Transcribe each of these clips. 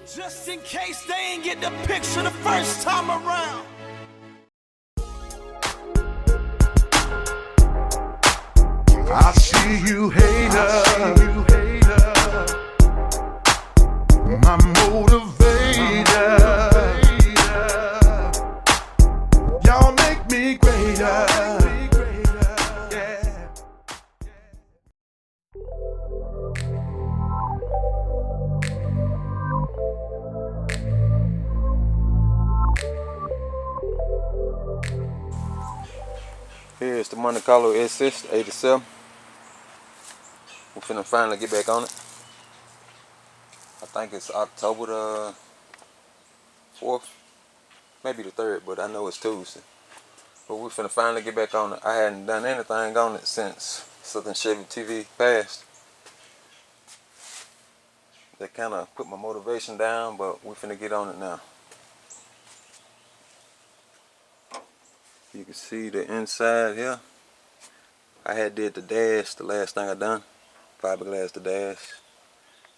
Just in case they ain't get the picture the first time around. I see you, hater. My motivator. Y'all make me greater. Yeah. Here's the Monte Carlo SS 87. We're finna finally get back on it. I think it's October the 4th, maybe the 3rd, but I know it's Tuesday. But we're finna finally get back on it. I hadn't done anything on it since Southern Chevy TV passed. That kind of put my motivation down, but we're finna get on it now. You can see the inside here. I had did the dash, the last thing I done. Fiberglass the dash.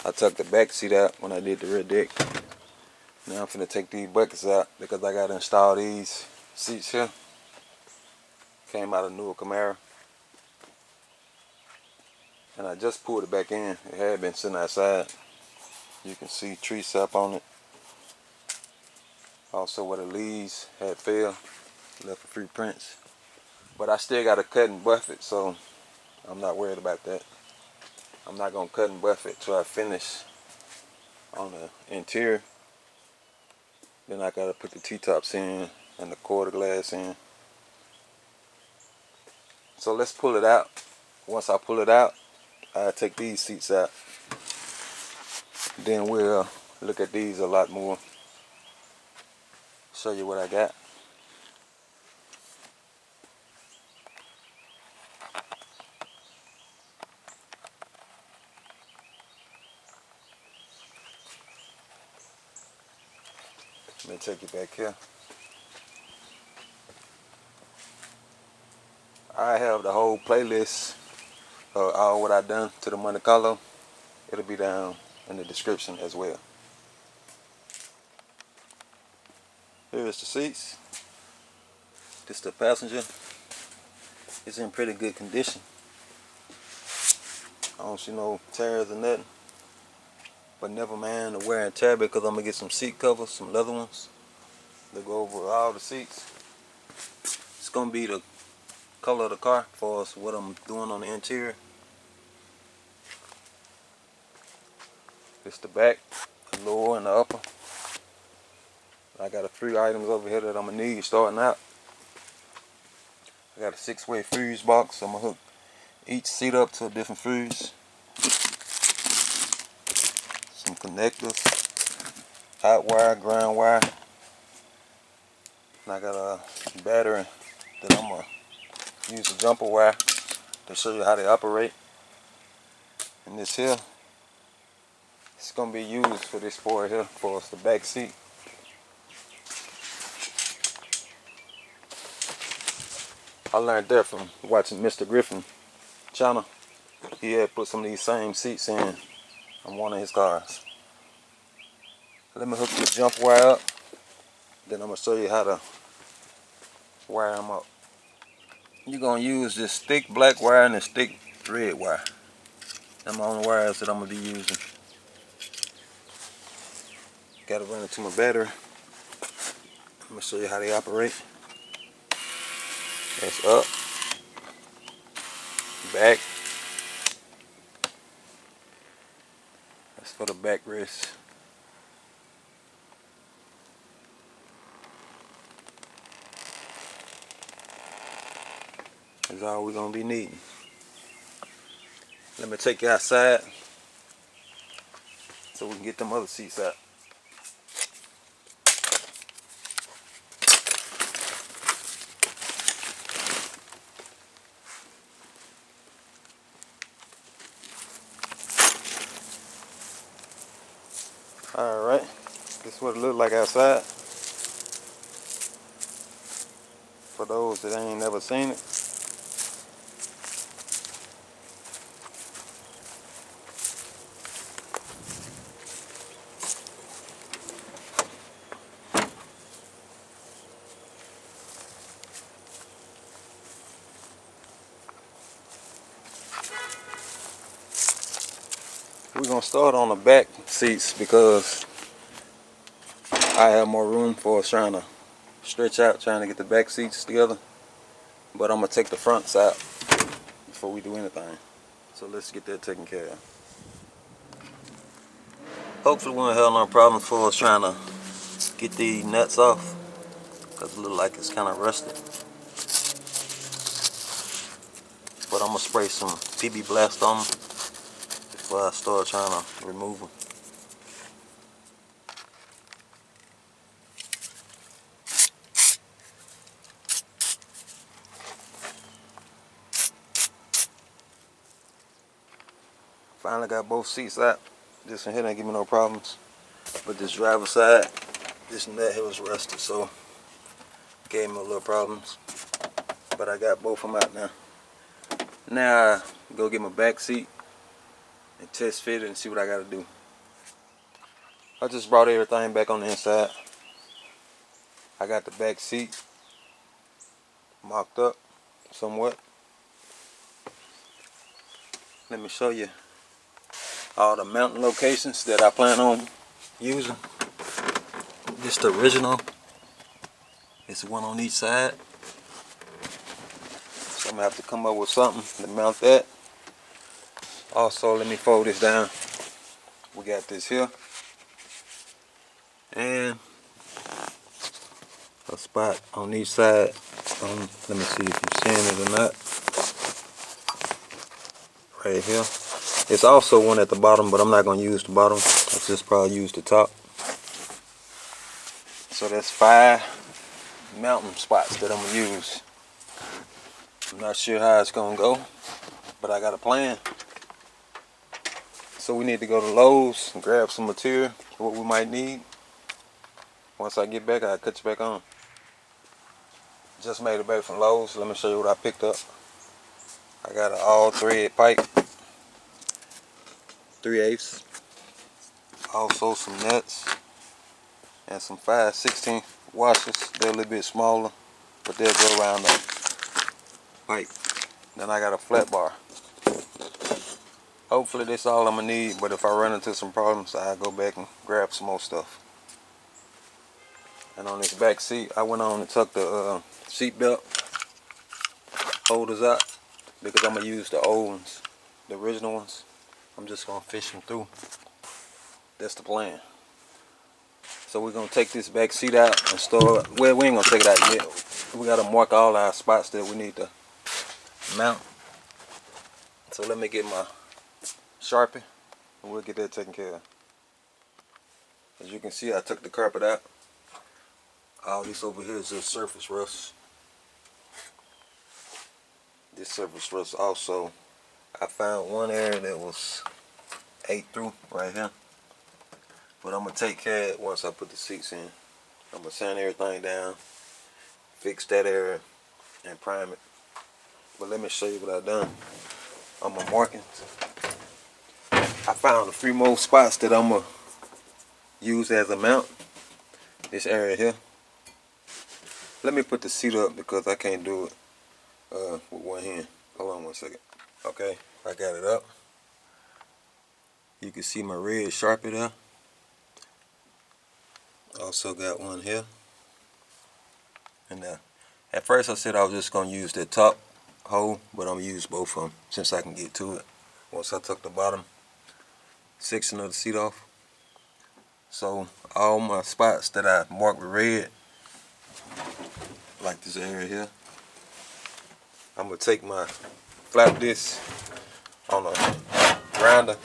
I took the back seat out when I did the rear deck. Now I'm finna take these buckets out because I gotta install these seats here. Came out of newer Camaro. And I just pulled it back in. It had been sitting outside. You can see tree sap on it. Also where the leaves had fell. Left a few prints. But I still gotta cut and buff it, so I'm not worried about that. I'm not gonna cut and buff it till I finish on the interior. Then I gotta put the T-tops in and the quarter glass in. So let's pull it out. Once I pull it out, I'll take these seats out. Then we'll look at these a lot more. Show you what I got. Let me take you back here. I have the whole playlist of all what I've done to the Monte Carlo. It'll be down in the description as well. Here's the seats. This is the passenger. It's in pretty good condition. I don't see no tears or nothing. But never mind the wear and tear because I'm gonna get some seat covers, some leather ones. They'll go over all the seats. It's gonna be the color of the car for us, what I'm doing on the interior. It's the back, the lower and the upper. I got a few items over here that I'm gonna need starting out. I got a 6-way fuse box. I'm gonna hook each seat up to a different fuse. Some connectors, hot wire, ground wire. And I got a battery that I'm gonna use a jumper wire to show you how they operate. And this here, it's gonna be used for this part here for the back seat. I learned that from watching Mr. Griffin channel. He had put some of these same seats in on one of his cars. Let me hook the jump wire up. Then I'm gonna show you how to wire them up. You're gonna use this thick black wire and this thick red wire. Them are the only wires that I'm gonna be using. Gotta run it to my battery. I'm gonna show you how they operate. That's up, back. That's for the backrest. That's all we're gonna be needing. Let me take you outside so we can get them other seats out. Alright, this is what it looks like outside. For those that ain't never seen it. We're gonna start on the back seats because I have more room for us trying to stretch out, trying to get the back seats together. But I'm gonna take the fronts out before we do anything. So let's get that taken care of. Hopefully we won't have no problems for us trying to get these nuts off, because it looks like it's kind of rusted. But I'm gonna spray some PB Blast on them before I start trying to remove them. Finally got both seats out. This one here didn't give me no problems. But this driver's side, this nut here was rusted, so gave me a little problems. But I got both of them out now. Now I go get my back seat and test fit it and see what I gotta do. I just brought everything back on the inside. I got the back seat mocked up somewhat. Let me show you all the mounting locations that I plan on using. This the original. It's one on each side. So I'm gonna have to come up with something to mount that. Also, let me fold this down. We got this here. And a spot on each side. Let me see if you're seeing it or not. Right here. It's also one at the bottom, but I'm not going to use the bottom. I'll just probably use the top. So that's 5 mounting spots that I'm going to use. I'm not sure how it's going to go, but I got a plan. So we need to go to Lowe's and grab some material, what we might need. Once I get back, I'll cut you back on. Just made it back from Lowe's. Let me show you what I picked up. I got an all thread pipe, 3/8. Also some nuts and some 5/16 washers. They're a little bit smaller, but they'll go around the pipe. Then I got a flat bar. Hopefully that's all I'm gonna need, but if I run into some problems, I'll go back and grab some more stuff. And on this back seat, I went on and took the seat belt holders out because I'm gonna use the old ones, the original ones. I'm just gonna fish them through. That's the plan. So we're gonna take this back seat out and start. Well, we ain't gonna take it out yet. We gotta mark all our spots that we need to mount. So let me get my Sharpie and we'll get that taken care of. As you can see, I took the carpet out. All this over here is just surface rust. This surface rust also, I found one area that was ate through right here. But I'm going to take care of it once I put the seats in. I'm going to sand everything down, fix that area, and prime it. But let me show you what I've done on my markings. I found a few more spots that I'm going to use as a mount. This area here. Let me put the seat up because I can't do it with one hand. Hold on one second. Okay, I got it up. You can see my red Sharpie there. Also got one here. And at first I said I was just going to use that top hole, but I'm going to use both of them since I can get to it. Once I took the bottom section of the seat off. So all my spots that I marked with red, like this area here, I'm going to take my flap disc on a grinder.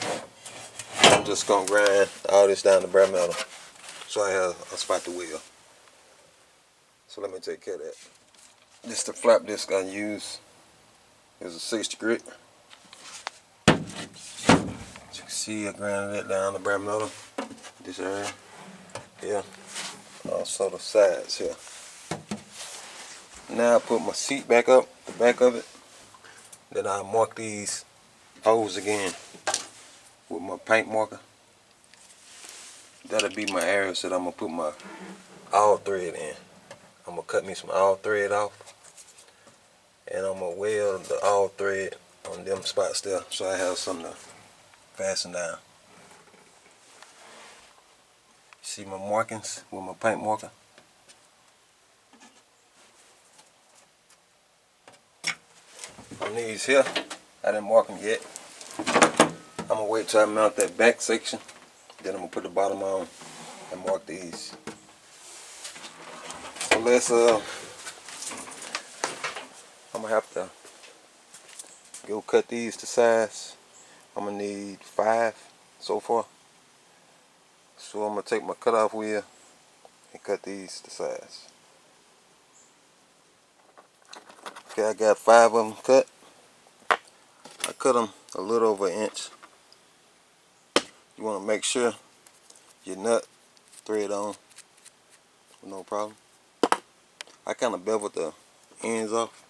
I'm just going to grind all this down to bare metal so I have a spot to wheel. So let me take care of that. This is the flap disc I use. It's a 60 grit. As you can see, I grinded it down to bare metal. This area. Yeah. Also the sides here. Now I put my seat back up, the back of it. Then I mark these holes again with my paint marker. That'll be my areas that I'm gonna put my all thread in. I'm gonna cut me some all thread off, and I'm gonna weld the all thread on them spots there so I have something to fasten down. See my markings with my paint marker. On these here, I didn't mark them yet. I'm gonna wait till I mount that back section. Then I'm gonna put the bottom on and mark these. So let's I'm gonna have to go cut these to size. I'm gonna need 5 so far. So I'm gonna take my cutoff wheel and cut these to size. Okay, I got 5 of them cut. I cut them a little over an inch. You want to make sure your nut thread on, no problem. I kind of beveled the ends off.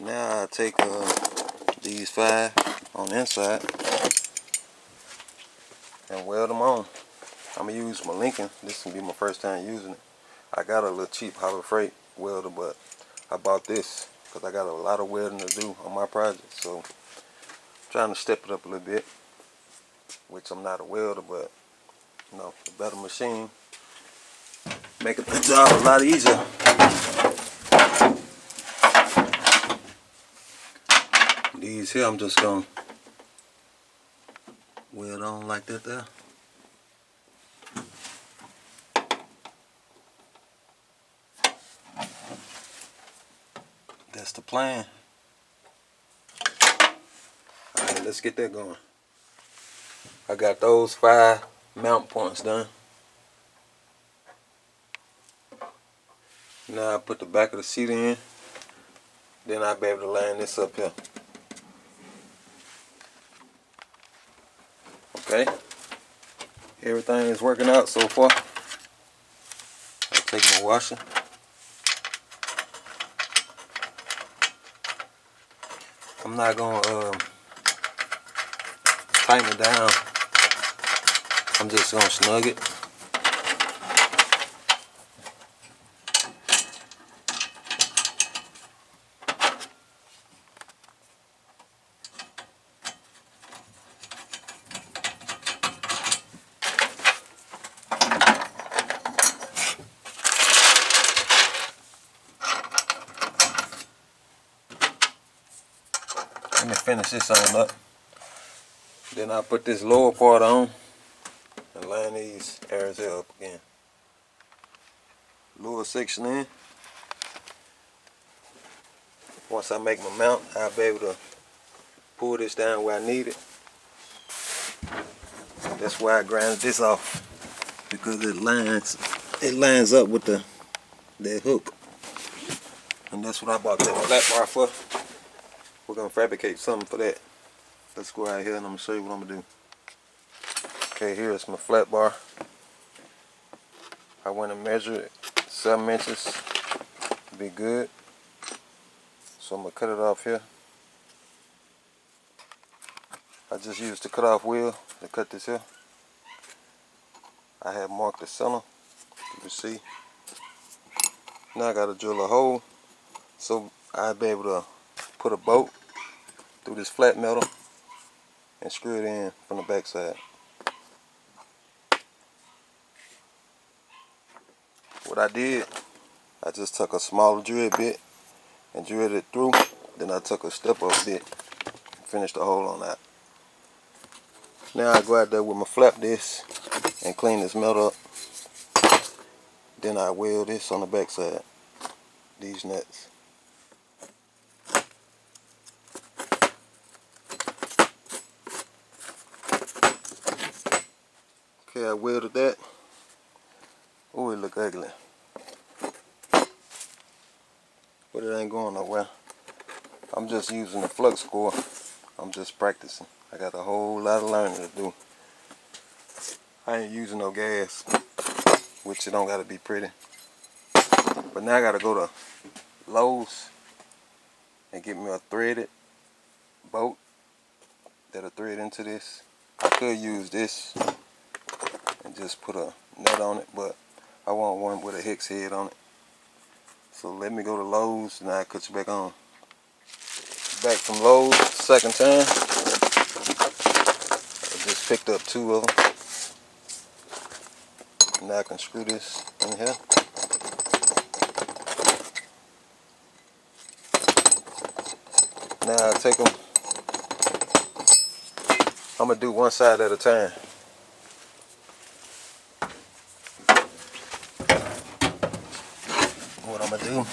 Now I take these 5 on the inside and weld them on. I'm going to use my Lincoln. This will be my first time using it. I got a little cheap Harbor Freight welder, but I bought this because I got a lot of welding to do on my project. So I'm trying to step it up a little bit, which I'm not a welder, but you know, a better machine make the job a lot easier. These here I'm just gonna weld on like that there. That's the plan. Alright, let's get that going. I got those 5 mount points done. Now I put the back of the seat in. Then I'll be able to line this up here. Okay. Everything is working out so far. I'll take my washer. I'm not gonna tighten it down. I'm just gonna snug it. Let me finish this on up. Then I'll put this lower part on and line these areas here up again. Lower section in. Once I make my mount, I'll be able to pull this down where I need it. That's why I grinded this off, because it lines up with that hook. And that's what I bought that flat bar for. We're gonna fabricate something for that. Let's go out here and I'm gonna show you what I'm gonna do. Okay, here's my flat bar. I went and measured it 7 inches to be good. So I'm gonna cut it off here. I just used the cutoff wheel to cut this here. I have marked the center, you can see. Now I gotta drill a hole so I'll be able to put a bolt through this flat metal and screw it in from the back side. What I did, I just took a smaller drill bit and drilled it through. Then I took a step up bit and finished the hole on that. Now I go out there with my flap disc and clean this metal up. Then I weld this on the back side, these nuts. Okay, I welded that. Oh, it look ugly. But it ain't going nowhere. I'm just using the flux core. I'm just practicing. I got a whole lot of learning to do. I ain't using no gas, which it don't gotta be pretty. But now I gotta go to Lowe's and get me a threaded bolt that'll thread into this. I could use this and just put a nut on it, but I want one with a hex head on it. So let me go to Lowe's and I'll cut you back on. Back from Lowe's, second time. I just picked up 2 of them. Now I can screw this in here. Now I take them. I'm gonna do one side at a time. What I'm gonna do,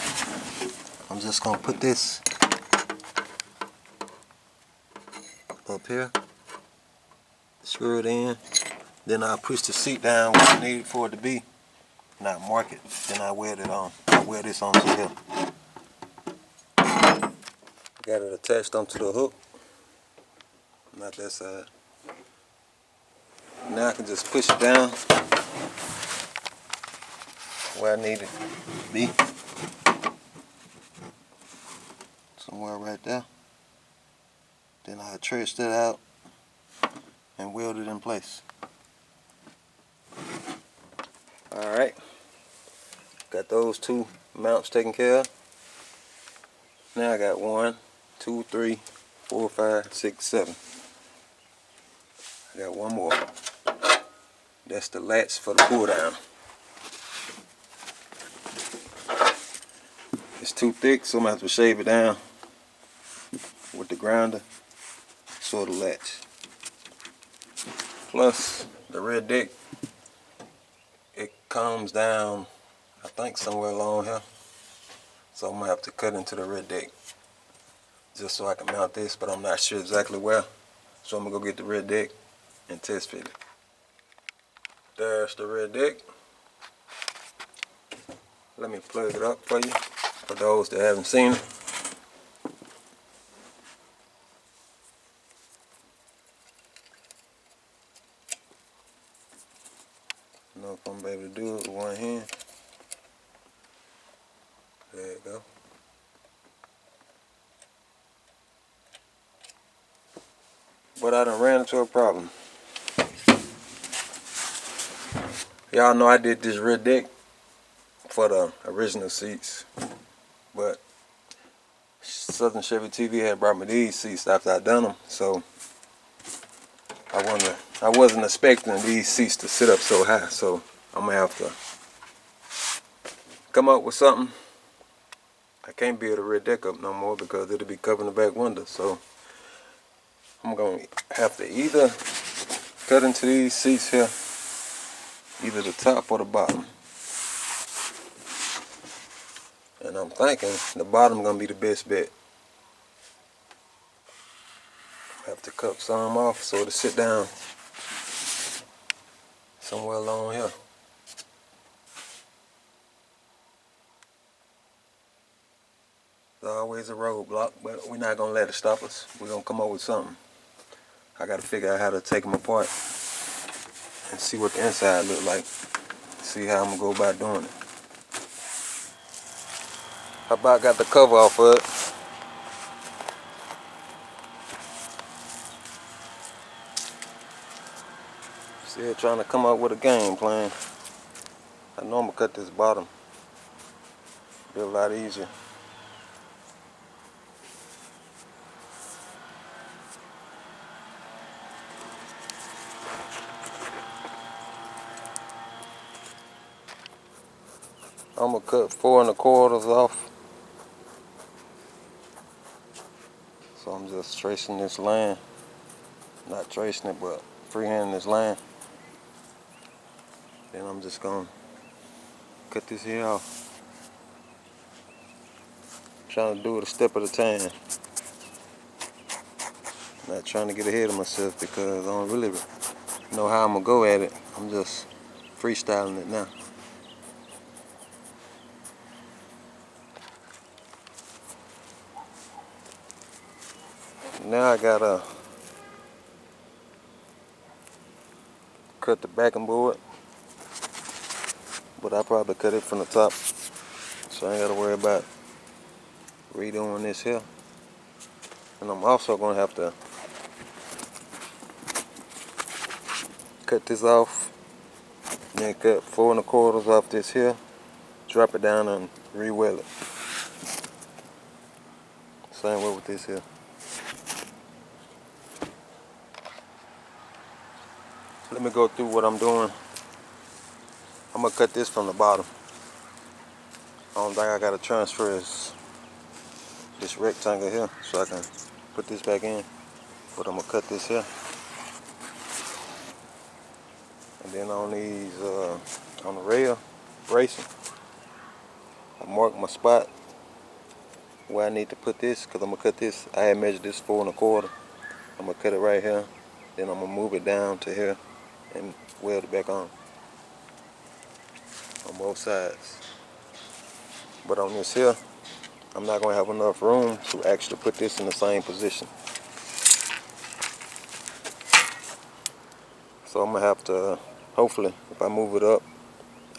I'm just gonna put this up here, screw it in, then I'll push the seat down where I need it for it to be, and I mark it, then I weld it on. I weld this onto here. Got it attached onto the hook, not that side. Now I can just push it down where I need it to be. Somewhere right there. Then I stretch that out and weld it in place. Alright. Got those 2 mounts taken care of. Now I got 1, 2, 3, 4, 5, 6, 7. I got 1 more. That's the latch for the pull down. It's too thick, so I'm gonna have to shave it down with the grinder so it'll latch. Plus the red deck, it comes down, I think somewhere along here. So I'm gonna have to cut into the red deck just so I can mount this, but I'm not sure exactly where. So I'm gonna go get the red deck and test fit it. There's the red deck. Let me plug it up for you, for those that haven't seen it. I don't know if I'm able to do it with one hand. There you go. But I done ran into a problem. Y'all know I did this red deck for the original seats, but Southern Chevy TV had brought me these seats after I done them, so I wasn't expecting these seats to sit up so high, so I'm gonna have to come up with something. I can't build a red deck up no more because it'll be covering the back window, so I'm gonna have to either cut into these seats here, either the top or the bottom. And I'm thinking the bottom gonna be the best bet. I have to cut some off so it'll sit down somewhere along here. There's always a roadblock, but we're not gonna let it stop us. We're gonna come up with something. I gotta figure out how to take them apart and see what the inside look like. See how I'm gonna go about doing it. How about got the cover off of it? Still trying to come up with a game plan. I know I'm gonna cut this bottom. Be a lot easier. I'm gonna cut 4 1/4 off. So I'm just tracing this line. Not tracing it, but freehanding this line. Then I'm just gonna cut this here off. Trying to do it a step at a time. Not trying to get ahead of myself because I don't really know how I'm gonna go at it. I'm just freestyling it now. Now I gotta cut the backing board, but I probably cut it from the top, so I ain't gotta worry about redoing this here. And I'm also gonna have to cut this off, then cut 4 1/4 off this here, drop it down and re-weld it. Same way with this here. Let me go through what I'm doing. I'm gonna cut this from the bottom. I don't think I gotta transfer this rectangle here so I can put this back in. But I'm gonna cut this here. And then on these, on the rail bracing, I mark my spot where I need to put this, because I'm gonna cut this. I had measured this 4 1/4. I'm gonna cut it right here. Then I'm gonna move it down to here and weld it back on both sides. But on this here, I'm not gonna have enough room to actually put this in the same position. So I'm gonna have to, hopefully, if I move it up,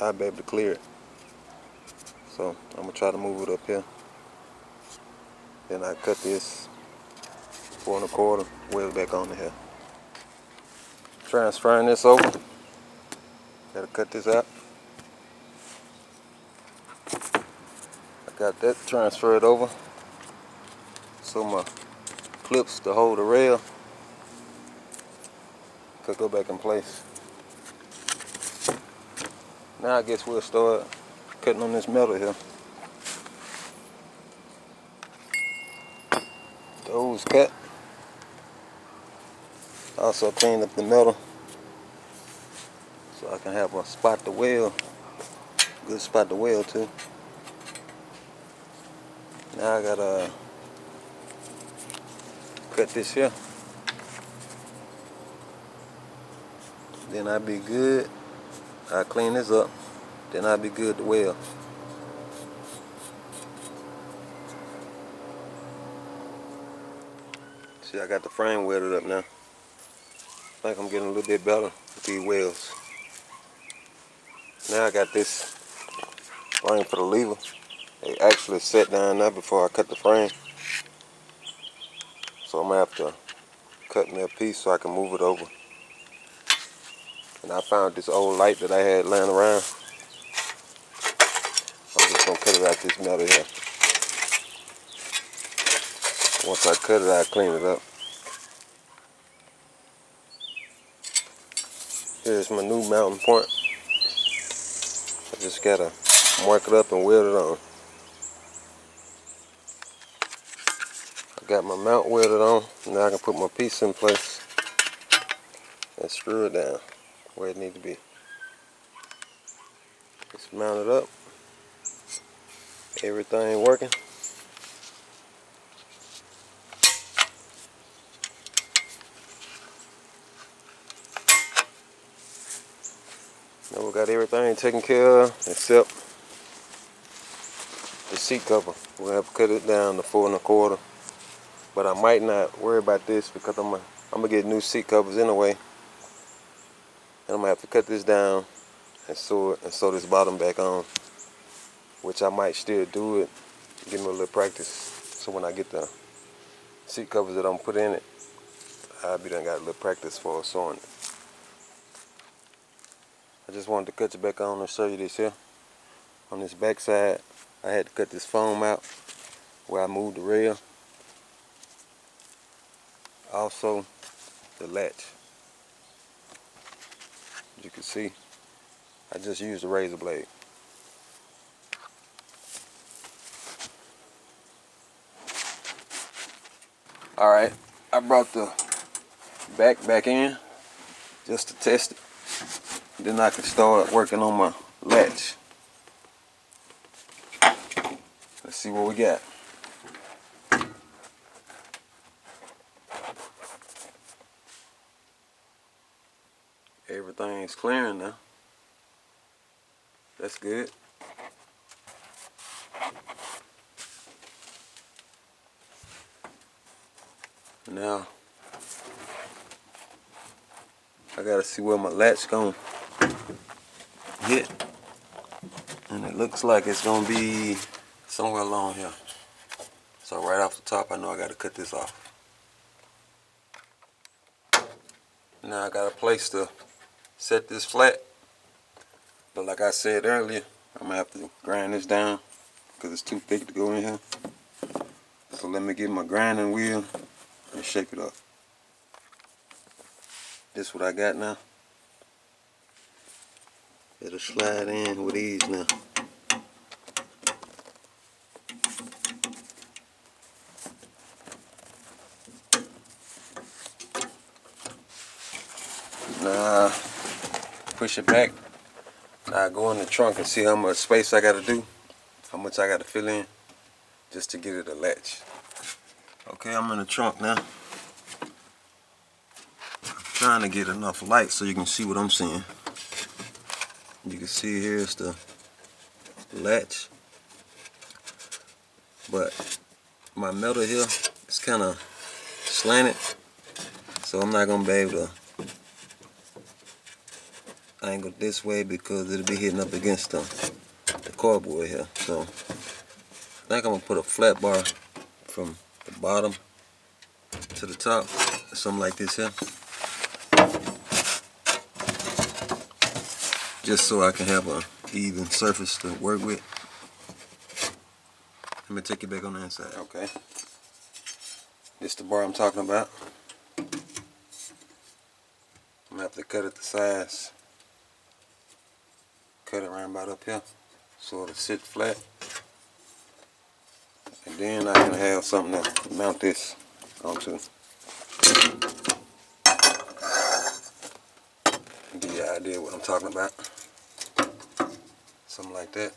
I'll be able to clear it. So I'm gonna try to move it up here. Then I cut this 4 1/4, weld it back on here. Transferring this over. Gotta cut this out. I got that transferred over. So my clips to hold the rail could go back in place. Now I guess we'll start cutting on this metal here. Those cut. Also clean up the metal so I can have a spot to weld. Good spot to weld too. Now I gotta cut this here. Then I'll be good. I'll clean this up. Then I'll be good to weld. See, I got the frame welded up now. I think I'm getting a little bit better with these welds. Now I got this frame for the lever. It actually set down there before I cut the frame. So I'm gonna have to cut me a piece so I can move it over. And I found this old light that I had laying around. I'm just gonna cut it out this metal here. Once I cut it, I'll clean it up. Here's my new mounting point. I just gotta mark it up and weld it on. I got my mount welded on. Now I can put my piece in place and screw it down where it needs to be. It's mounted up. Everything working. Now we got everything taken care of except the seat cover. We'll have to cut it down to 4 1/4. But I might not worry about this because I'm gonna get new seat covers anyway. And I'm gonna have to cut this down and sew it and sew this bottom back on. Which I might still do it, give me a little practice. So when I get the seat covers that I'm gonna put in it, I'll be done got a little practice for sewing it. I just wanted to cut you back on and show you this here. On this back side, I had to cut this foam out where I moved the rail. Also, the latch. As you can see, I just used a razor blade. Alright, I brought the back in just to test it. Then I can start working on my latch. Let's see what we got. Everything's clearing now. That's good. Now I gotta see where my latch gonna hit, and it looks like it's gonna be somewhere along here. So right off the top, I know I gotta cut this off. Now I got a place to set this flat, but like I said earlier, I'm gonna have to grind this down because it's too thick to go in here. So let me get my grinding wheel and shape it up. This is what I got now. It'll slide in with ease now. Now push it back. Now I go in the trunk and see how much space I gotta do, how much I gotta fill in just to get it to latch. Okay, I'm in the trunk now. I'm trying to get enough light so you can see what I'm seeing. You can see here's the latch, but my metal here is kind of slanted, so I'm not gonna be able to angle this way because it'll be hitting up against the cardboard here. So I think I'm gonna put a flat bar from the bottom to the top, something like this here, just so I can have a even surface to work with. Let me take it back on the inside. Okay, this is the bar I'm talking about. I'm gonna have to cut it to size. Cut it around about up here so it'll sit flat, and then I can have something to mount this onto. Give you an idea what I'm talking about. Something like that.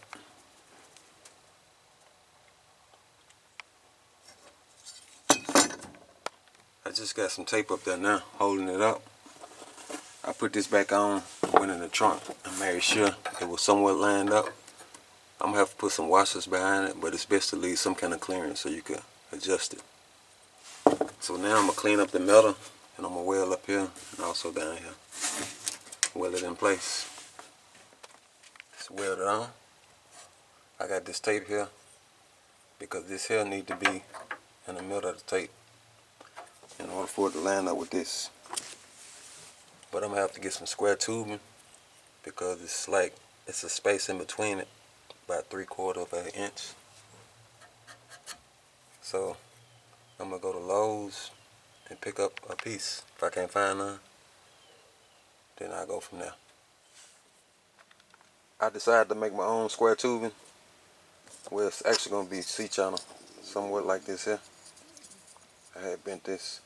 I just got some tape up there now holding it up. I put this back on, went in the trunk, and made sure it was somewhat lined up. I'm gonna have to put some washers behind it, but it's best to leave some kind of clearance so you can adjust it. So now I'm gonna clean up the metal, and I'm gonna weld up here and also down here. Weld it in place. Just weld it on. I got this tape here because this here need to be in the middle of the tape in order for it to line up with this. But I'm gonna have to get some square tubing because it's a space in between it, about 3/4 of an inch. So I'm gonna go to Lowe's and pick up a piece. If I can't find none, then I'll go from there. I decided to make my own square tubing where it's actually gonna be C-channel, somewhat like this here. I had bent this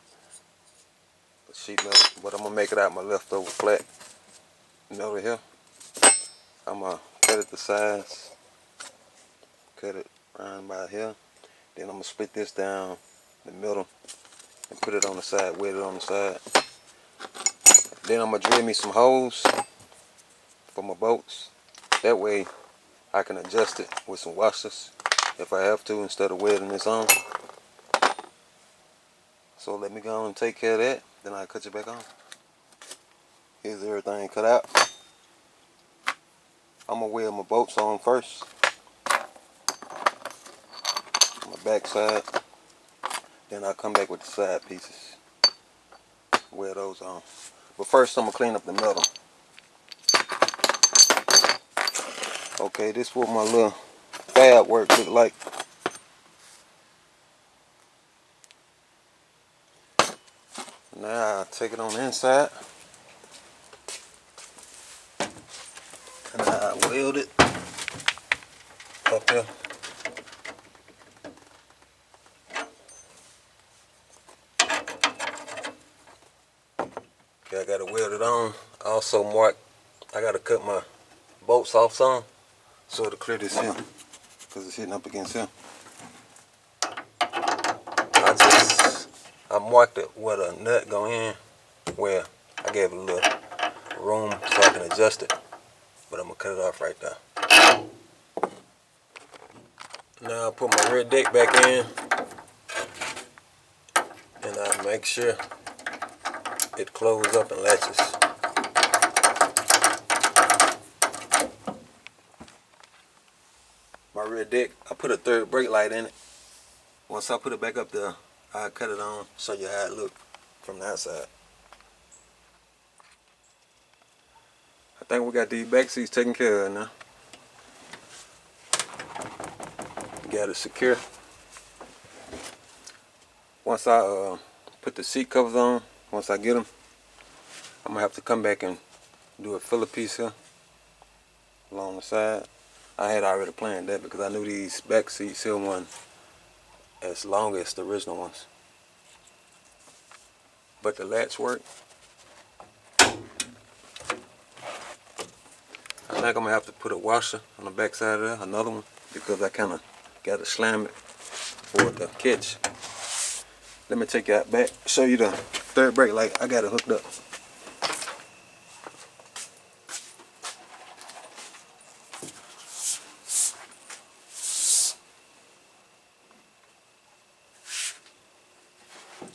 sheet metal, but I'm gonna make it out my leftover flat metal here. I'm gonna cut it to size, cut it around about here. Then I'm gonna split this down the middle and put it on the side, wet it on the side. Then I'm gonna drill me some holes for my bolts. That way I can adjust it with some washers if I have to instead of welding this on. So let me go and take care of that, then I'll cut you back on. Here's everything cut out. I'm gonna weld my bolts on first. My back side. Then I'll come back with the side pieces. Weld those on. But first I'm gonna clean up the metal. Okay, this is what my little fab work look like. Now I take it on the inside and I weld it up here. Okay, I got to weld it on. I also I got to cut my bolts off some so it'll clear this here because it's hitting up against here. I marked it where the nut go in, where I gave it a little room so I can adjust it, but I'm gonna cut it off right there. Now I put my rear deck back in and I make sure it closes up and latches. My rear deck, I put a third brake light in it. Once I put it back up there, I'll cut it on, show you how it look from the outside. I think we got these back seats taken care of now. Got it secure. Once I put the seat covers on, once I get them, I'm gonna have to come back and do a filler piece here along the side. I had already planned that because I knew these back seats here weren't as long as the original ones. But the latch work. I think I'm gonna have to put a washer on the back side of there, another one, because I kind of got to slam it for it to catch. Let me take you out back, show you the third brake light. I got it hooked up.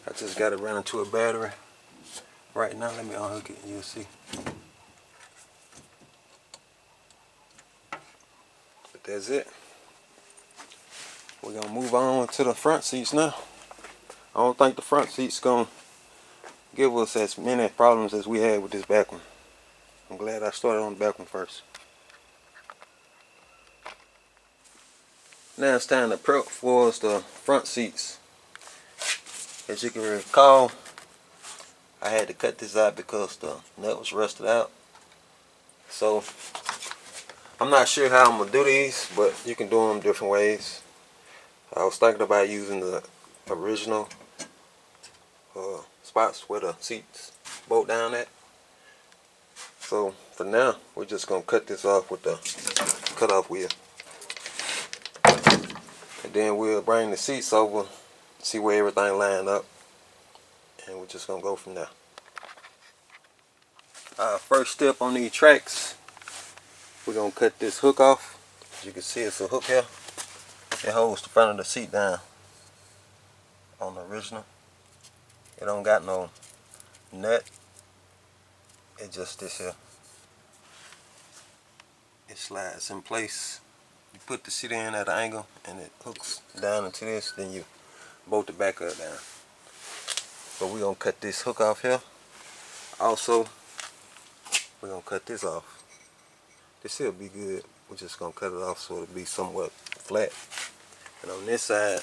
I just got it running to a battery right now. Let me unhook it and you'll see. But that's it. We're gonna move on to the front seats now. I don't think the front seats gonna give us as many problems as we had with this back one. I'm glad I started on the back one first. Now it's time to prep for the front seats. As you can recall, I had to cut this out because the nut was rusted out. So I'm not sure how I'm gonna do these, but you can do them different ways. I was thinking about using the original spots where the seats bolt down at. So for now, we're just gonna cut this off with the cutoff wheel, and then we'll bring the seats over, see where everything lined up, and we're just gonna go from there. First step on these tracks, we're gonna cut this hook off. As you can see, it's a hook here. It holds the front of the seat down on the original. It don't got no nut. It's just this here. It slides in place. You put the seat in at an angle and it hooks down into this, then you bolt the back of it down. But we're gonna cut this hook off here. Also, we're gonna cut this off. This here will be good. We're just gonna cut it off so it'll be somewhat flat. And on this side,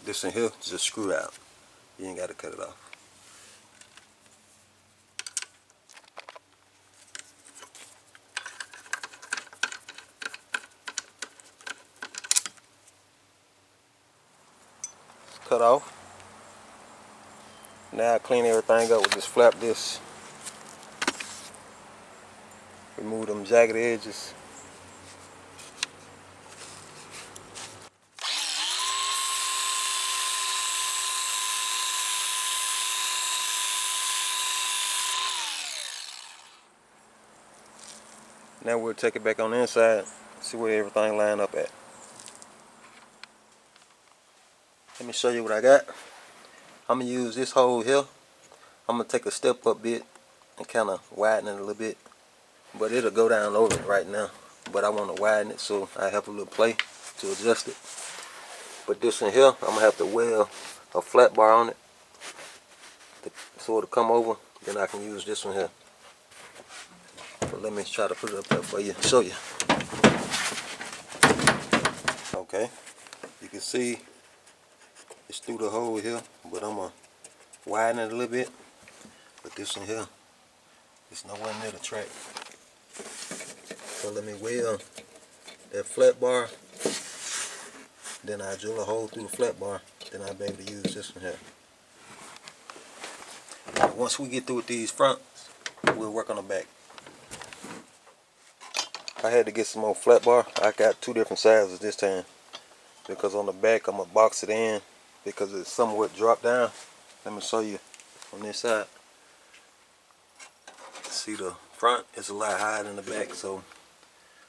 this in here, just screw out. You ain't gotta cut it off. Cut off. Now I clean everything up with this flap disc. Remove them jagged edges. Now we'll take it back on the inside, see where everything line up at. Let me show you what I got. I'm gonna use this hole here. I'm gonna take a step up bit and kind of widen it a little bit, but it'll go down over it right now. But I want to widen it so I have a little play to adjust it. But this in here, I'm gonna have to weld a flat bar on it so it'll come over. Then I can use this one here. So let me try to put it up there for you, show you. Okay, you can see it's through the hole here, but I'm gonna widen it a little bit. But this one here, it's nowhere near the track. So let me weld that flat bar, then I drill a hole through the flat bar, then I'll be able to use this one here. Once we get through with these fronts, we'll work on the back. I had to get some more flat bar. I got two different sizes this time, because on the back I'm gonna box it in because it's somewhat dropped down. Let me show you on this side. See, the front is a lot higher than the back, so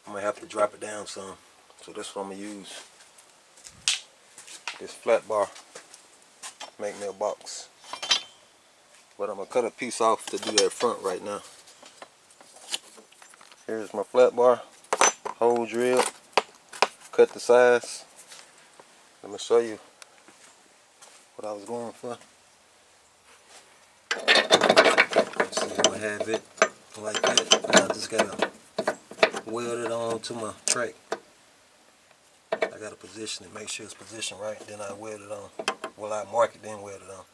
I'm gonna have to drop it down some. So that's what I'm gonna use. This flat bar make me a box. But I'm gonna cut a piece off to do that front right now. Here's my flat bar, hole drill, cut the size. Let me show you what I was going for. So I'm gonna have it like that. And I just gotta weld it on to my track. I gotta position it, make sure it's positioned right, then I weld it on. Well, I mark it, then weld it on.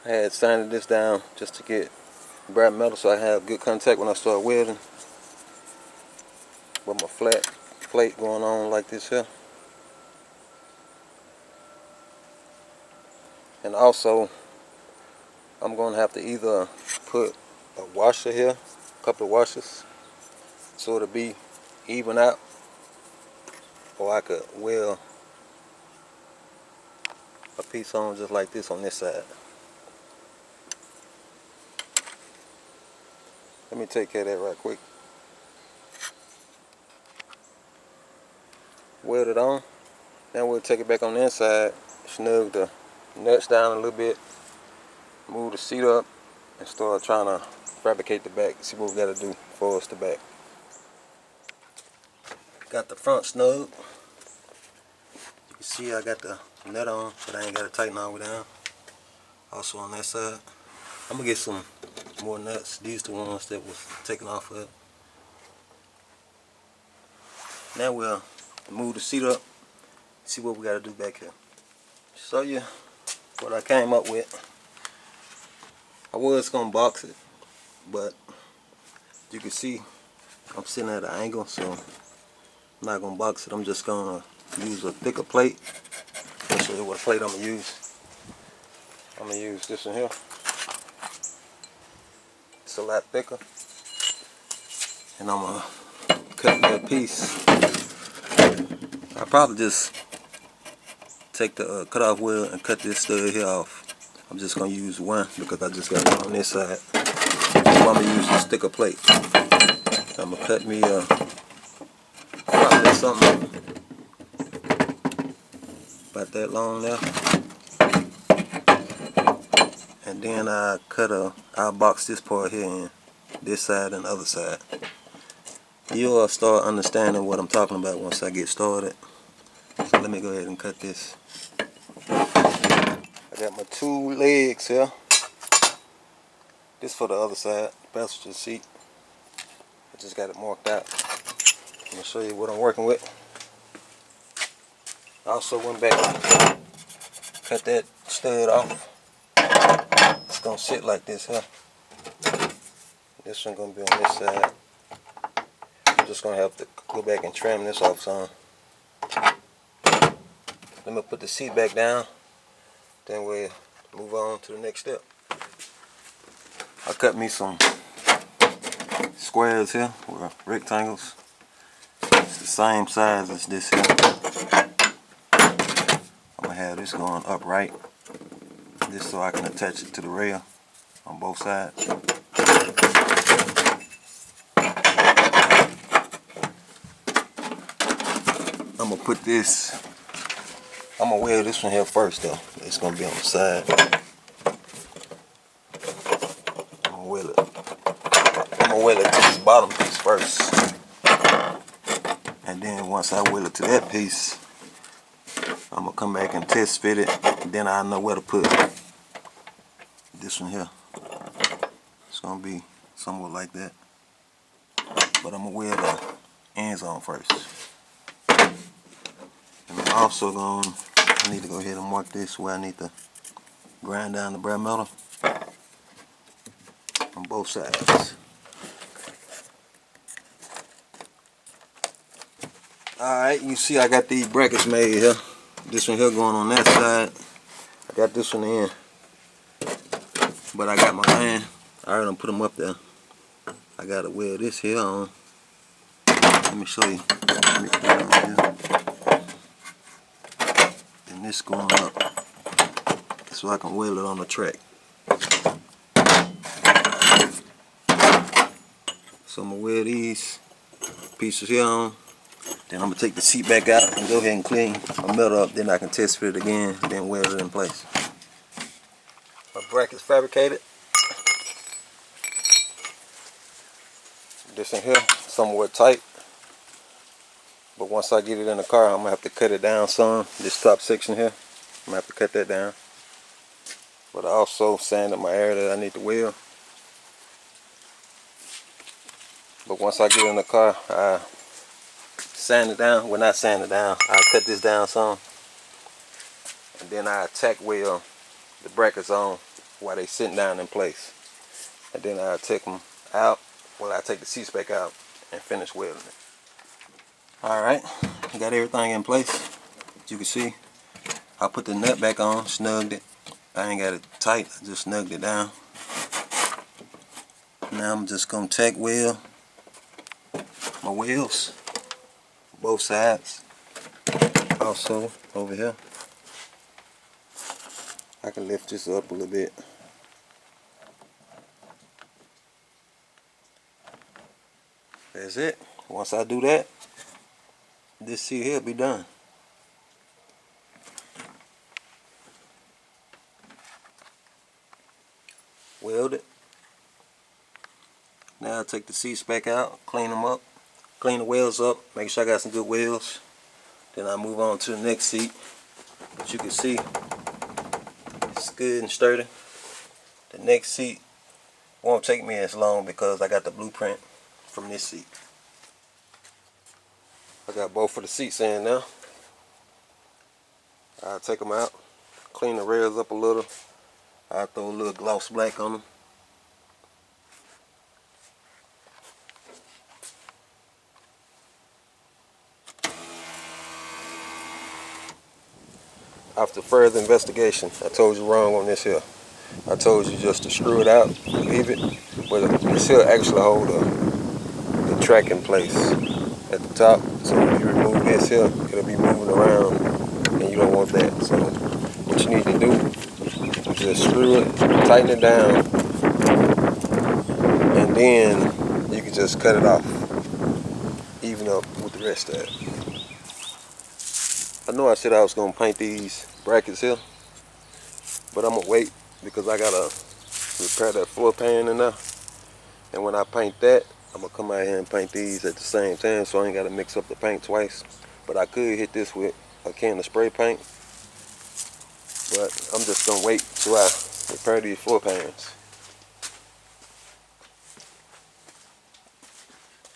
I had sanded this down just to get bright metal so I have good contact when I start welding. with my flat plate going on like this here. And also, I'm going to have to either put a washer here, a couple of washers, so it'll be even out, or I could weld a piece on just like this on this side. Let me take care of that right quick. Weld it on. Now we'll take it back on the inside, snug the nuts down a little bit, move the seat up, and start trying to fabricate the back. See what we got to do for us the back. Got the front snug. You can see I got the nut on, but I ain't got to tighten all the way down. Also on that side, I'm gonna get some more nuts. These the ones that was taken off of it. Now we'll move the seat up, see what we got to do back here. Show you what I came up with. I was gonna box it, but you can see I'm sitting at an angle, so I'm not gonna box it. I'm just gonna use a thicker plate. I'll show you what plate I'm gonna use. I'm gonna use this one here. It's a lot thicker, and I'm gonna cut that piece. I probably just take the cutoff wheel and cut this stud here off. I'm just gonna use one because I just got one on this side. So I'm gonna use this thicker plate. I'm gonna cut me probably something about that long there, and then I'll box this part here in, this side and the other side. You'll start understanding what I'm talking about once I get started. So let me go ahead and cut this. I got my two legs here. This for the other side, passenger seat. I just got it marked out. I'm gonna show you what I'm working with. I also went back and cut that stud off. It's gonna sit like this here. This one gonna be on this side. I'm just gonna have to go back and trim this off some. Let me put the seat back down, then we'll move on to the next step. I cut me some squares here, or rectangles. It's the same size as this here. I'm gonna have this going upright, just so I can attach it to the rail on both sides. I'm gonna put this, I'm gonna weld this one here first though. It's gonna be on the side. I'm gonna weld it to this bottom piece first. And then once I weld it to that piece, I'm gonna come back and test fit it. Then I know where to put this one here. It's gonna be somewhat like that. But I'm gonna weld the ends on first. And I'm also I need to go ahead and mark this where I need to grind down the bare metal on both sides. Alright, you see I got these brackets made here. This one here going on that side. I got this one in. But I got my line. I already done put them up there. I gotta weld this here on. Let me show you. Let me put it on here. And this going up, so I can weld it on the track. So I'm gonna weld these pieces here on. Then I'm gonna take the seat back out and go ahead and clean my metal up. Then I can test fit it again, then weld it in place. My bracket's fabricated. This in here, somewhat tight. But once I get it in the car, I'm gonna have to cut it down some. This top section here, I'm gonna have to cut that down. But I also sanded my area that I need to weld. But once I get in the car, I sand it down. Well, not sand it down. I cut this down some, and then I tack weld the brackets on while they sitting down in place. And then I take them out. Well, I take the seats back out and finish welding it. Alright, got everything in place. As you can see, I put the nut back on, snugged it. I ain't got it tight, I just snugged it down. Now I'm just gonna tack weld my wheels, both sides. Also over here, I can lift this up a little bit. That's it. Once I do that, this seat here will be done. Weld it. Now I'll take the seats back out, clean them up, clean the wheels up, make sure I got some good wheels. Then I move on to the next seat. As you can see, it's good and sturdy. The next seat won't take me as long because I got the blueprint from this seat. I got both of the seats in now. I'll take them out, clean the rails up a little. I'll throw a little gloss black on them. After further investigation, I told you wrong on this here. I told you just to screw it out, leave it, but this here actually hold the track in place at the top. So if you remove this here, it'll be moving around, and you don't want that. So what you need to do is just screw it, tighten it down, and then you can just cut it off, even up with the rest of it. I know I said I was going to paint these brackets here, but I'm going to wait because I got to repair that floor pan in there. And when I paint that, I'm going to come out here and paint these at the same time, so I ain't got to mix up the paint twice. But I could hit this with a can of spray paint, but I'm just going to wait till I repair these floor pans.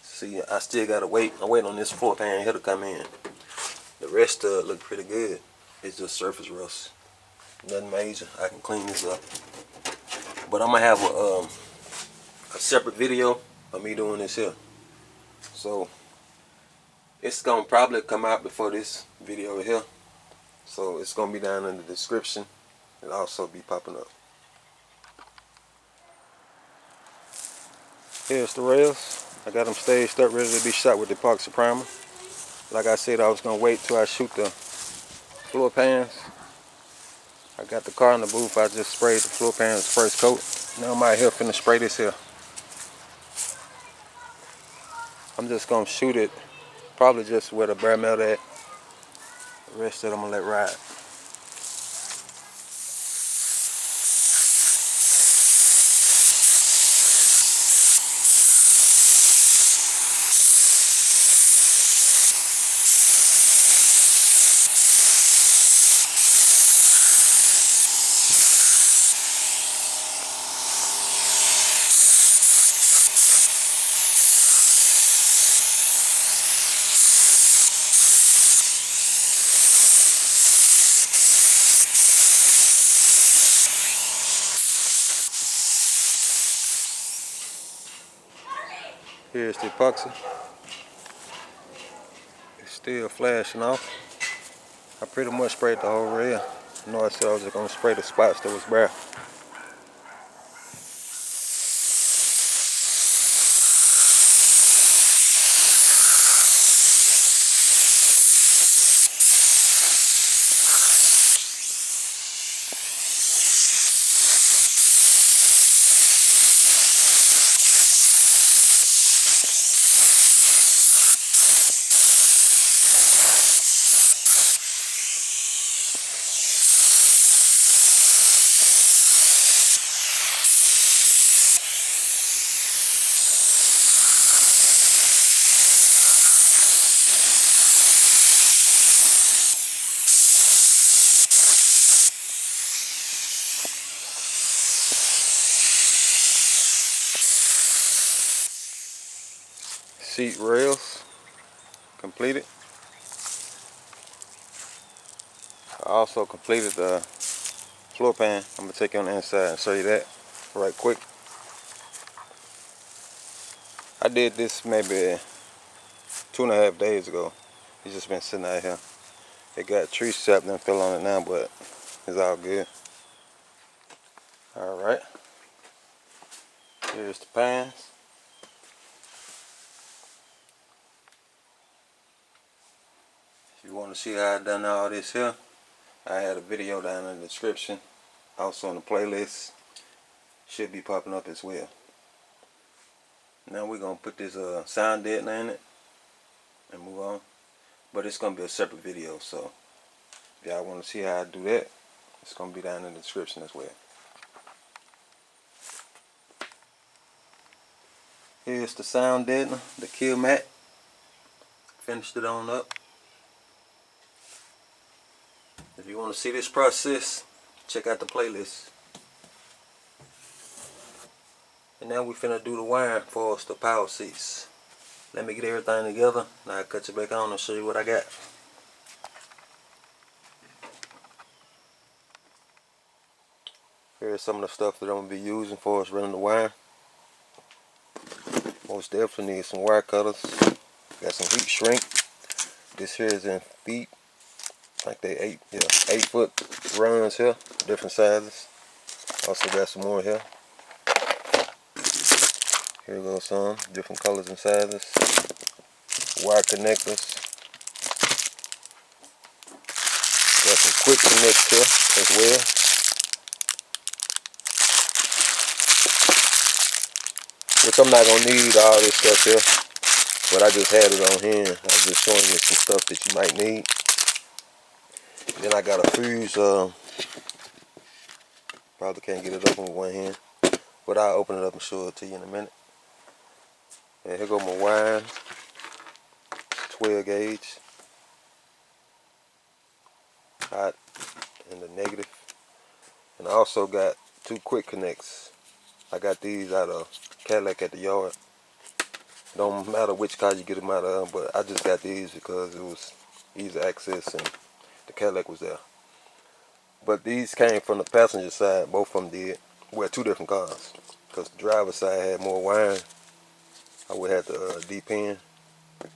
See, I still got to wait. I'm waiting on this floor pan here to come in. The rest of it look pretty good. It's just surface rust. Nothing major. I can clean this up. But I'm going to have a separate video of me doing this here. So it's going to probably come out before this video here. So it's going to be down in the description. It'll also be popping up. Here's the rails. I got them staged up, ready to be shot with the epoxy primer. Like I said, I was going to wait till I shoot the floor pans. I got the car in the booth. I just sprayed the floor pans first coat. Now I'm out here finna spray this here. I'm just going to shoot it probably just where the bare metal at. The rest of it I'm going to let ride. Here's the epoxy. It's still flashing off. I pretty much sprayed the whole rail. I know I said I was just going to spray the spots that was bare. Seat rails completed. I also completed the floor pan. I'm going to take you on the inside and show you that right quick. I did this maybe 2.5 days ago. It's just been sitting out here. It got tree sap and fell on it now, but it's all good. Alright. Here's the pans. If you want to see how I done all this here, I had a video down in the description. Also on the playlist. Should be popping up as well. Now we're going to put this sound deadener in it and move on. But it's going to be a separate video, so if y'all want to see how I do that, it's going to be down in the description as well. Here's the sound deadener, the kill mat. Finished it on up. If you want to see this process, check out the playlist. And now we finna do the wiring for us, the power seats. Let me get everything together, now I'll cut you back on and show you what I got. Here's some of the stuff that I'm going to be using for us running the wire. Most definitely need some wire cutters. Got some heat shrink. This here is in feet. I think they 8 foot runs here, different sizes. Also got some more here. Here goes some different colors and sizes. Wire connectors. Got some quick connects here as well. Which I'm not gonna need all this stuff here, but I just had it on hand. I was just showing you some stuff that you might need. Then I got a fuse. Probably can't get it open with one hand, but I'll open it up and show it to you in a minute. And here go my wiring, 12 gauge, hot and the negative. And I also got 2 quick connects. I got these out of Cadillac at the yard. Don't matter which car you get them out of, but I just got these because it was easy access and the Cadillac was there. But these came from the passenger side, both of them did. Well, 2 different cars. Because the driver's side had more wiring. I would have to depend,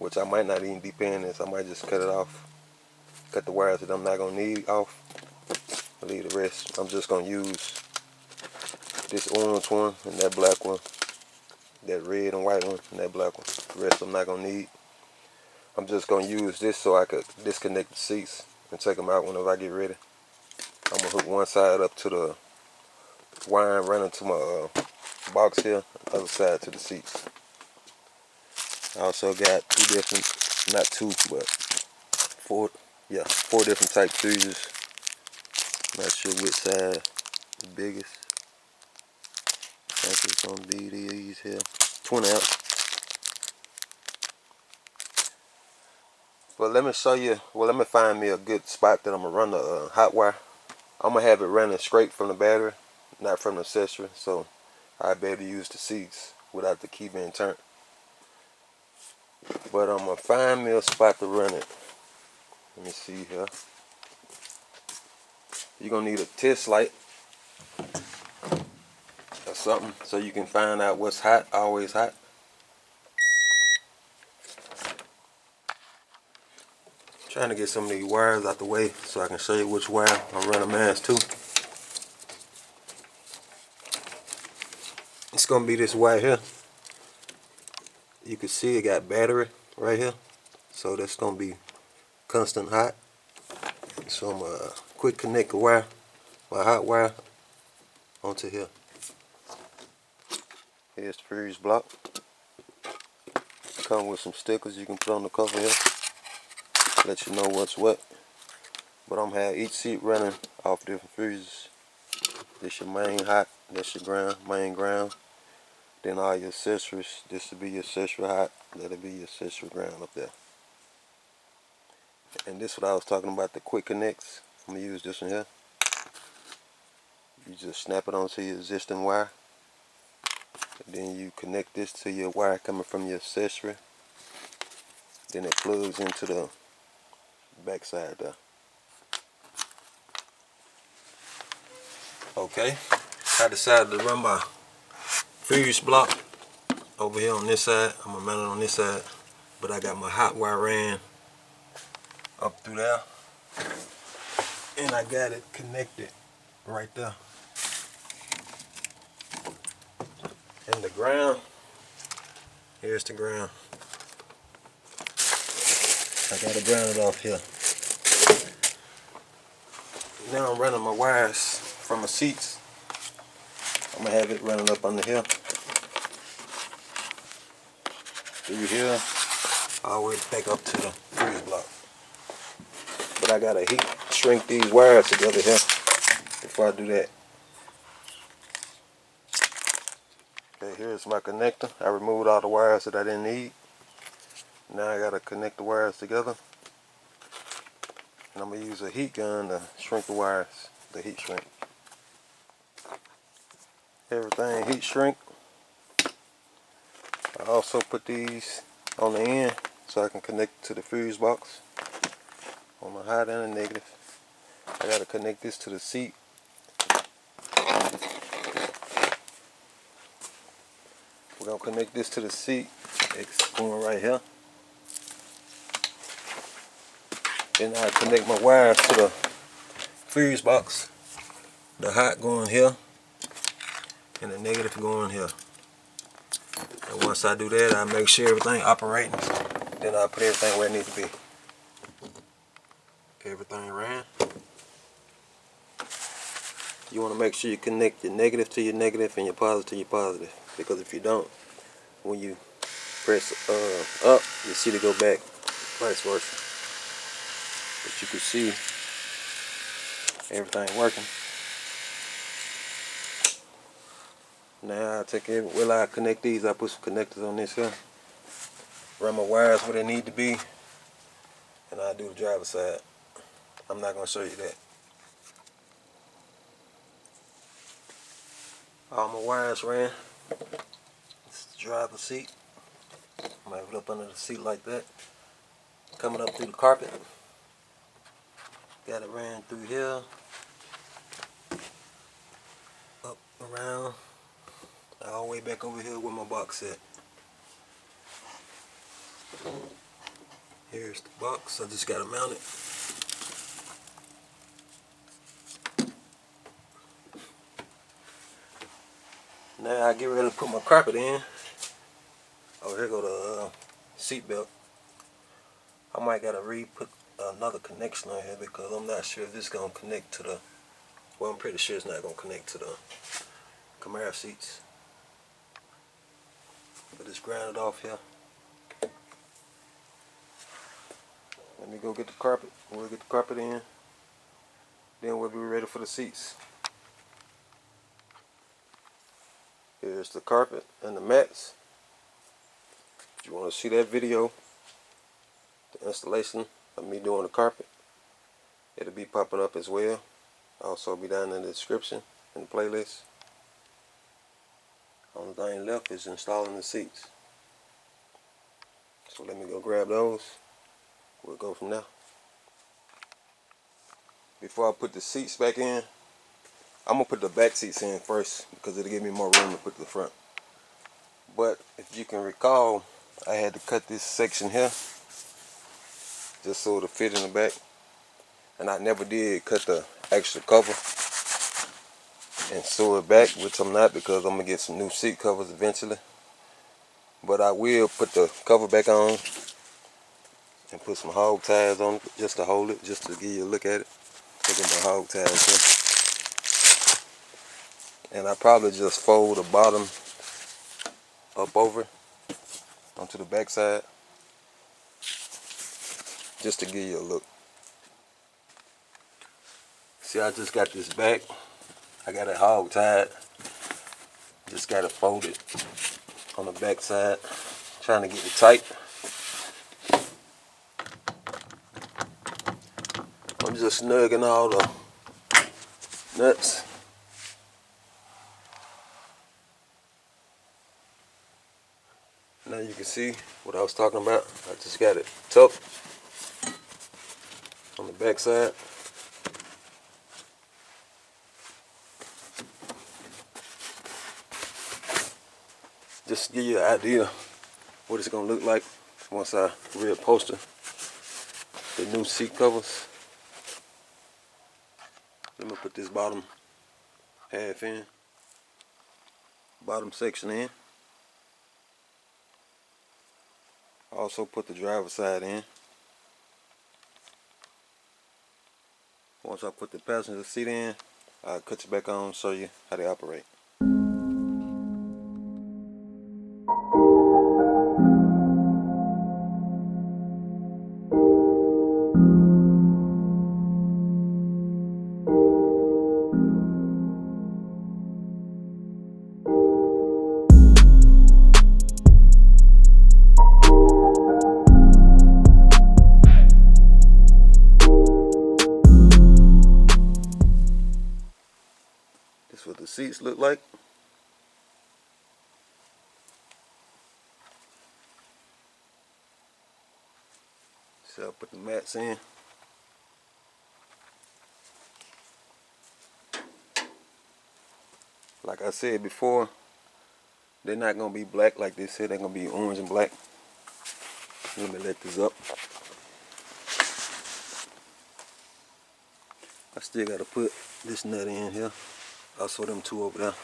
which I might not even depend this. I might just cut it off. Cut the wires that I'm not going to need off. I'll leave the rest. I'm just going to use this orange one and that black one. That red and white one and that black one. The rest I'm not going to need. I'm just going to use this so I could disconnect the seats and take them out whenever I get ready. I'm going to hook one side up to the wiring running to my box here. The other side to the seats. I also got 2 different, not 2, but 4 different type fuses. Not sure which side the biggest. I think it's gonna be these here, 20 amp. But let me show you, well, let me find me a good spot that I'm gonna run the hot wire. I'm gonna have it running straight from the battery, not from the accessory, so I'll be able to use the seats without the key being turned. But I'm gonna find me a spot to run it. Let me see here. You're gonna need a test light or something so you can find out what's hot, always hot. Trying to get some of these wires out the way so I can show you which wire I'm running mine to. It's gonna be this wire here. You can see it got battery right here, so that's gonna be constant hot. So I'm gonna quick connect the wire, my hot wire, onto here. Here's the fuse block. Come with some stickers you can put on the cover here. Let you know what's what. But I'm gonna have each seat running off different fuses. This your main hot, that's your ground, main ground. Then all your accessories, this will be your accessory hot, that'll be your accessory ground up there. And this is what I was talking about, the quick connects. I'm gonna use this one here. You just snap it onto your existing wire. And then you connect this to your wire coming from your accessory. Then it plugs into the back side there. Okay, I decided to run my fuse block over here on this side. I'm gonna mount it on this side. but I got my hot wire ran up through there, and I got it connected right there. And the ground, here's the ground. I gotta ground it off here. Now I'm running my wires from my seats. I'm gonna have it running up under here, through here, all the way back up to the fuse block. But I gotta heat shrink these wires together here before I do that. Okay, here's my connector. I removed all the wires that I didn't need. Now I gotta connect the wires together. And I'm gonna use a heat gun to shrink the wires, the heat shrink. Everything heat shrink. I also put these on the end so I can connect to the fuse box on the hot and the negative. I gotta connect this to the seat. We're gonna connect this to the seat. It's going right here. Then I connect my wires to the fuse box. The hot going here and the negative going here. And once I do that, I make sure everything operating. Then I put everything where it needs to be. Everything ran. You want to make sure you connect your negative to your negative and your positive to your positive. Because if you don't, when you press up, you see to go back, vice versa. But you can see everything working. Now I take it, will I connect these? I put some connectors on this here. Run my wires where they need to be. And I do the driver's side. I'm not going to show you that. All my wires ran. This is the driver's seat. I'm going to have it up under the seat like that. Coming up through the carpet. Got it ran through here. Up, around. All the way back over here where my box at. Here's the box. I just got to mount it. Now I get ready to put my carpet in. Oh, here go the seat belt. I might gotta put another connection on here because I'm not sure if this is gonna connect to the. Well, I'm pretty sure it's not gonna connect to the Camaro seats. But it's grounded off here. Let me go get the carpet. We'll get the carpet in. Then we'll be ready for the seats. Here's the carpet and the mats. If you want to see that video, the installation of me doing the carpet, it'll be popping up as well. Also be down in the description in the playlist. Only thing left is installing the seats. So let me go grab those. We'll go from there. Before I put the seats back in, I'm going to put the back seats in first because it'll give me more room to put the front. But if you can recall, I had to cut this section here just so it'll fit in the back. And I never did cut the extra cover and sew it back, which I'm not because I'm going to get some new seat covers eventually. But I will put the cover back on and put some hog ties on it just to hold it, just to give you a look at it. Look at my hog ties here. And I probably just fold the bottom up over onto the back side just to give you a look. See, I just got this back. I got it hog tied. Just got it folded on the back side, trying to get it tight. I'm just snugging all the nuts. Now you can see what I was talking about. I just got it tucked on the back side. Just to give you an idea what it's going to look like once I reupholster the new seat covers. Let me put this bottom half in, bottom section in. Also put the driver's side in. Once I put the passenger seat in, I'll cut you back on and show you how they operate. This is what the seats look like. So I'll put the mats in. Like I said before, they're not going to be black like this here. They're going to be orange and black. Let me let this up. I still got to put this nut in here. Also them two over there.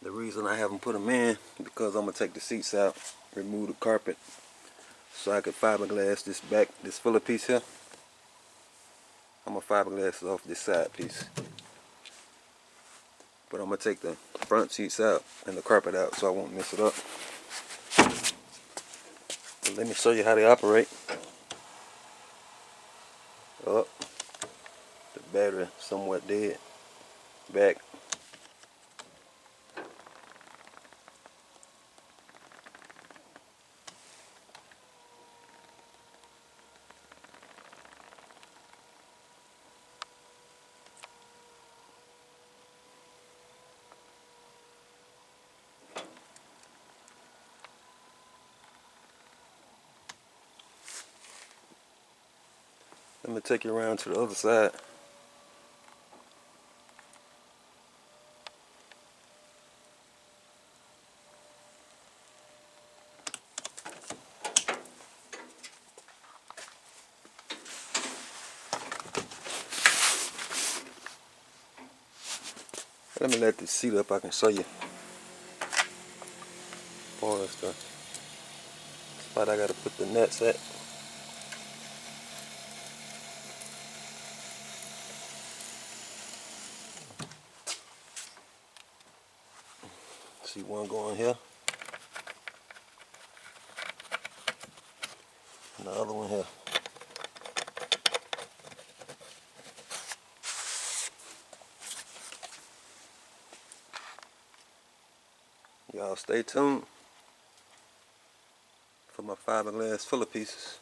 The reason I haven't put them in because I'm going to take the seats out, remove the carpet, so I can fiberglass this back, this filler piece here. I'm going to fiberglass it off this side piece. But I'm going to take the front seats out and the carpet out so I won't mess it up. But let me show you how they operate. Up. The battery somewhat dead. Back. Let me take you around to the other side. Let me let this seat up, I can show you. Far as the spot I gotta put the nuts at. See one going here. And the other one here. Y'all stay tuned for my fiberglass filler pieces.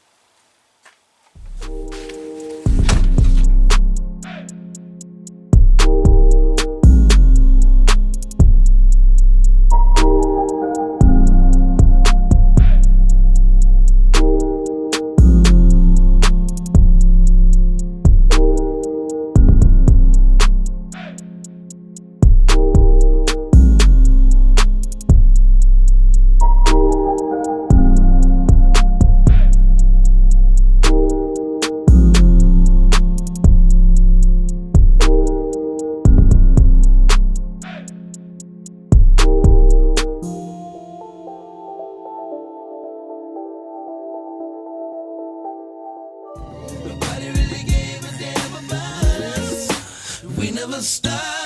We never stop.